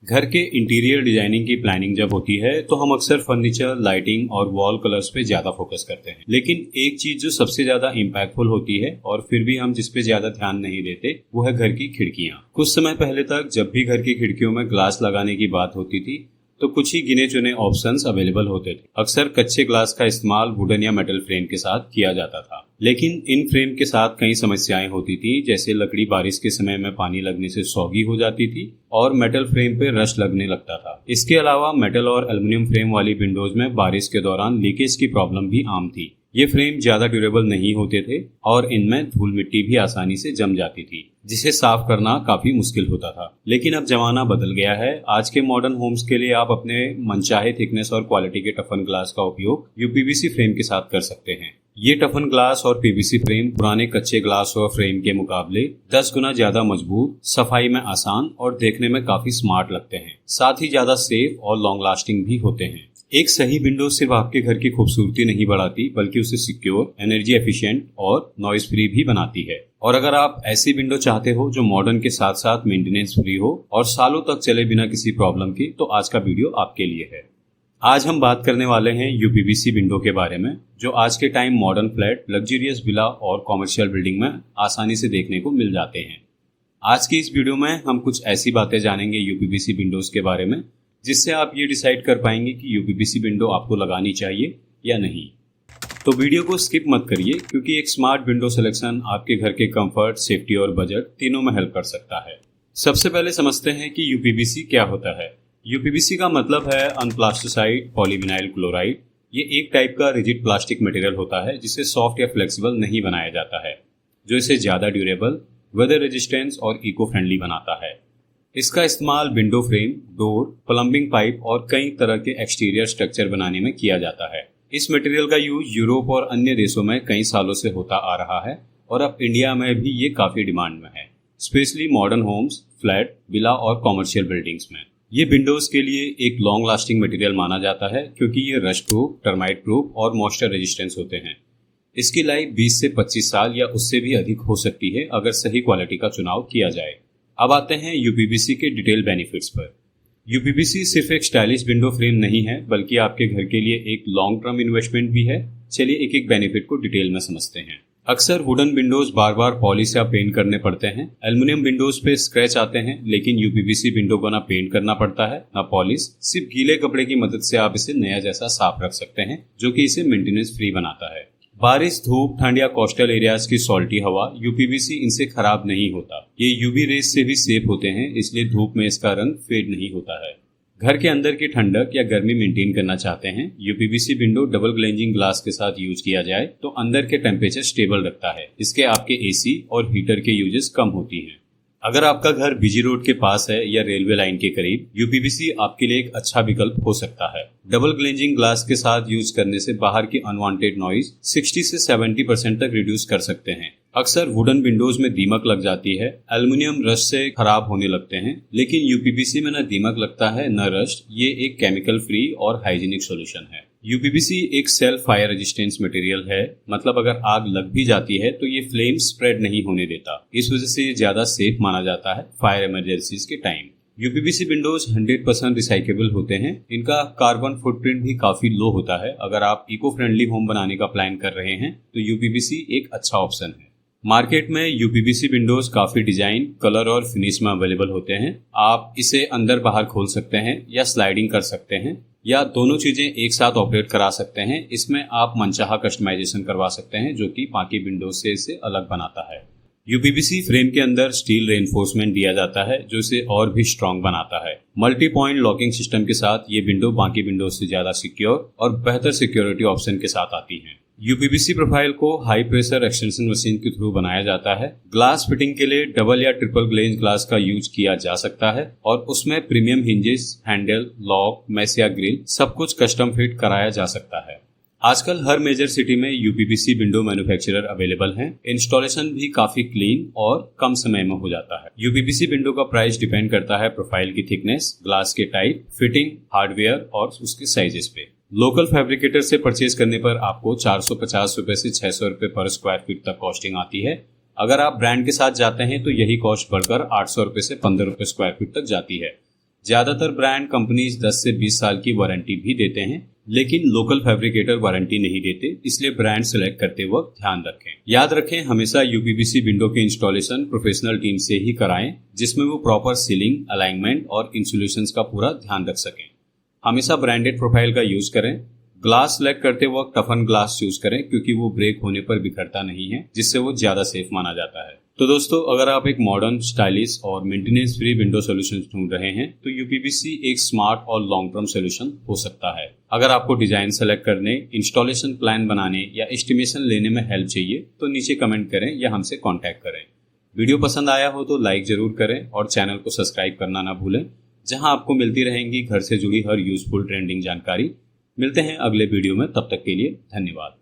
घर के interior designing की प्लानिंग जब होती है तो हम अक्सर फर्नीचर, लाइटिंग और वॉल कलर्स पे ज्यादा फोकस करते हैं। लेकिन एक चीज जो सबसे ज्यादा इम्पैक्टफुल होती है और फिर भी हम जिस पे ज्यादा ध्यान नहीं देते वो है घर की खिड़कियां। कुछ समय पहले तक जब भी घर की खिड़कियों में ग्लास लगाने की बात होती थी तो कुछ ही गिने चुने ऑप्शंस अवेलेबल होते थे। अक्सर कच्चे ग्लास का इस्तेमाल वुडन या मेटल फ्रेम के साथ किया जाता था, लेकिन इन फ्रेम के साथ कई समस्याएं होती थी, जैसे लकड़ी बारिश के समय में पानी लगने से सौगी हो जाती थी और मेटल फ्रेम पे रस्ट लगने लगता था। इसके अलावा मेटल और एल्युमिनियम फ्रेम वाली विंडोज में बारिश के दौरान लीकेज की प्रॉब्लम भी आम थी। ये फ्रेम ज्यादा ड्यूरेबल नहीं होते थे और इनमें धूल मिट्टी भी आसानी से जम जाती थी, जिसे साफ करना काफी मुश्किल होता था। लेकिन अब जमाना बदल गया है। आज के मॉडर्न होम्स के लिए आप अपने मनचाहे थिकनेस और क्वालिटी के टफन ग्लास का उपयोग यूपीवीसी फ्रेम के साथ कर सकते हैं। ये टफन ग्लास और पीवीसी फ्रेम पुराने कच्चे ग्लास और फ्रेम के मुकाबले 10 गुना ज्यादा मजबूत, सफाई में आसान और देखने में काफी स्मार्ट लगते हैं। साथ ही ज्यादा सेफ और लॉन्ग लास्टिंग भी होते हैं। एक सही विंडो सिर्फ आपके घर की खूबसूरती नहीं बढ़ाती, बल्कि उसे सिक्योर, एनर्जी एफिशिएंट और नॉइज फ्री भी बनाती है। और अगर आप ऐसी विंडो चाहते हो जो मॉडर्न के साथ साथ मेंटेनेंस फ्री हो और सालों तक चले बिना किसी प्रॉब्लम की, तो आज का वीडियो आपके लिए है। आज हम बात करने वाले हैं यूपीवीसी विंडो के बारे में, जो आज के time modern flat, luxurious villa और कॉमर्शियल बिल्डिंग में आसानी से देखने को मिल जाते हैं। आज की इस वीडियो में हम कुछ ऐसी बातें जानेंगे यूपीवीसी विंडोज के बारे में जिससे आप ये डिसाइड कर पाएंगे कि यूपीवीसी विंडो आपको लगानी चाहिए या नहीं। तो वीडियो को स्किप मत करिए, क्योंकि एक स्मार्ट विंडो सिलेक्शन आपके घर के कंफर्ट, सेफ्टी और बजट तीनों में हेल्प कर सकता है। सबसे पहले समझते हैं कि यूपीवीसी क्या होता है। यूपीवीसी का मतलब है अनप्लास्टिसाइड पॉलीविनाइल क्लोराइड। ये एक टाइप का रिजिड प्लास्टिक मटेरियल होता है जिसे सॉफ्ट या फ्लेक्सिबल नहीं बनाया जाता है, जो इसे ज्यादा ड्यूरेबल, वेदर रेजिस्टेंस और इको फ्रेंडली बनाता है। इसका इस्तेमाल window frame, door, plumbing pipe और कई तरह के एक्सटीरियर स्ट्रक्चर बनाने में किया जाता है। इस मटेरियल का यूज यूरोप और अन्य देशों में कई सालों से होता आ रहा है और अब इंडिया में भी ये काफी डिमांड में है, specially modern homes, flat, villa और कॉमर्शियल बिल्डिंग्स में। ये विंडोज के लिए एक लॉन्ग लास्टिंग मटेरियल माना जाता है, क्योंकि ये रस्ट प्रूफ, टर्माइट प्रूफ और मॉइस्चर रेजिस्टेंस होते हैं। इसकी लाइफ 20 से 25 साल या उससे भी अधिक हो सकती है अगर सही क्वालिटी का चुनाव किया जाए। अब आते हैं यूपीवीसी के डिटेल बेनिफिट्स पर। यूपीवीसी सिर्फ एक स्टाइलिश विंडो फ्रेम नहीं है, बल्कि आपके घर के लिए एक लॉन्ग टर्म इन्वेस्टमेंट भी है। चलिए एक एक बेनिफिट को डिटेल में समझते हैं। अक्सर वुडन विंडोज बार बार पॉलिश या पेंट करने पड़ते हैं। एल्युमिनियम विंडोज पे स्क्रैच आते हैं, लेकिन यूपीवीसी विंडो को ना पेंट करना पड़ता है ना पॉलिश। सिर्फ गीले कपड़े की मदद से आप इसे नया जैसा साफ रख सकते हैं, जो कि इसे मेंटेनेंस फ्री बनाता है। बारिश, धूप, ठंड या कोस्टल एरियाज की सॉल्टी हवा, यूपीवीसी इनसे खराब नहीं होता। ये यूवी रेज से भी सेफ होते हैं, इसलिए धूप में इसका रंग फेड नहीं होता है। घर के अंदर की ठंडक या गर्मी मेंटेन करना चाहते हैं, यूपीवीसी विंडो डबल ग्लेंजिंग ग्लास के साथ यूज किया जाए तो अंदर के टेम्परेचर स्टेबल रखता है। इसके आपके एसी और हीटर के यूजेस कम होती हैं। अगर आपका घर बिजी रोड के पास है या रेलवे लाइन के करीब, यूपीवीसी आपके लिए एक अच्छा विकल्प हो सकता है। डबल ग्लेंजिंग ग्लास के साथ यूज करने से बाहर की अनवांटेड नॉइज 60 से 70% तक रिड्यूस कर सकते हैं। अक्सर वुडन विंडोज में दीमक लग जाती है, एल्युमिनियम रस्ट से खराब होने लगते हैं, लेकिन यूपीवीसी में न दीमक लगता है न रस्ट। ये एक केमिकल फ्री और हाइजीनिक सोल्यूशन है। यूपीवीसी एक सेल्फ फायर रेजिस्टेंस मटेरियल है, मतलब अगर आग लग भी जाती है तो ये फ्लेम स्प्रेड नहीं होने देता। इस वजह से ये ज्यादा सेफ माना जाता है फायर इमरजेंसीज के टाइम। यूपीवीसी विंडोज 100% रिसाइकेबल होते हैं। इनका कार्बन फुटप्रिंट भी काफी लो होता है। अगर आप इको फ्रेंडली होम बनाने का प्लान कर रहे हैं तो यूपीवीसी एक अच्छा ऑप्शन है। मार्केट में यूपीवीसी विंडोज काफी डिजाइन, कलर और फिनिश में अवेलेबल होते हैं। आप इसे अंदर बाहर खोल सकते हैं या स्लाइडिंग कर सकते हैं, या दोनों चीजें एक साथ ऑपरेट करा सकते हैं। इसमें आप मनचाहा कस्टमाइजेशन करवा सकते हैं, जो कि बाकी विंडोज से इसे अलग बनाता है। यूपीवीसी फ्रेम के अंदर स्टील रेनफोर्समेंट दिया जाता है, जो इसे और भी स्ट्रॉन्ग बनाता है। मल्टी पॉइंट लॉकिंग सिस्टम के साथ ये विंडो बाकी विंडोज से ज्यादा सिक्योर और बेहतर सिक्योरिटी ऑप्शन के साथ आती है। यूपीवीसी प्रोफाइल को हाई प्रेशर एक्सटेंशन मशीन के थ्रू बनाया जाता है। ग्लास फिटिंग के लिए डबल या ट्रिपल ग्लेज ग्लास का यूज किया जा सकता है और उसमें premium hinges, handle, lock, mesh या ग्रिल सब कुछ कस्टम फिट कराया जा सकता है। आजकल हर मेजर सिटी में यूपीवीसी विंडो मैन्युफैक्चरर अवेलेबल हैं। इंस्टॉलेशन भी काफी क्लीन और कम समय में हो जाता है। यूपीवीसी विंडो का प्राइस डिपेंड करता है प्रोफाइल की थिकनेस, ग्लास के टाइप, फिटिंग, हार्डवेयर और उसके साइजेस पे। लोकल फैब्रिकेटर से परचेज करने पर आपको 450 रुपए से 600 रुपए पर स्क्वायर फीट तक कॉस्टिंग आती है। अगर आप ब्रांड के साथ जाते हैं तो यही कॉस्ट बढ़कर 800 रुपए से 15 रुपए स्क्वायर फीट तक जाती है। ज्यादातर ब्रांड कंपनीज 10 से 20 साल की वारंटी भी देते हैं, लेकिन लोकल फैब्रिकेटर वारंटी नहीं देते, इसलिए ब्रांड सेलेक्ट करते वक्त ध्यान रखें। याद रखें, हमेशा यूपीवीसी विंडो के इंस्टॉलेशन प्रोफेशनल टीम से ही कराएं, जिसमें वो प्रॉपर सीलिंग, अलाइनमेंट और इंसुलेशन का पूरा ध्यान रख सकें। हमेशा ब्रांडेड प्रोफाइल का यूज करें। ग्लास सेलेक्ट करते वक्त टफन ग्लास यूज करें, क्योंकि वो ब्रेक होने पर बिखरता नहीं है, जिससे वो ज्यादा सेफ माना जाता है। तो दोस्तों, अगर आप एक मॉडर्न, स्टाइलिश और मेंटेनेंस फ्री विंडो सॉल्यूशन ढूंढ रहे हैं तो यूपीवीसी एक स्मार्ट और लॉन्ग टर्म सॉल्यूशन हो सकता है। अगर आपको डिजाइन सेलेक्ट करने, इंस्टॉलेशन प्लान बनाने या एस्टिमेशन लेने में हेल्प चाहिए तो नीचे कमेंट करें या हमसे कॉन्टैक्ट करें। वीडियो पसंद आया हो तो लाइक जरूर करें और चैनल को सब्सक्राइब करना ना भूलें, जहां आपको मिलती रहेंगी घर से जुड़ी हर यूजफुल ट्रेंडिंग जानकारी। मिलते हैं अगले वीडियो में, तब तक के लिए धन्यवाद।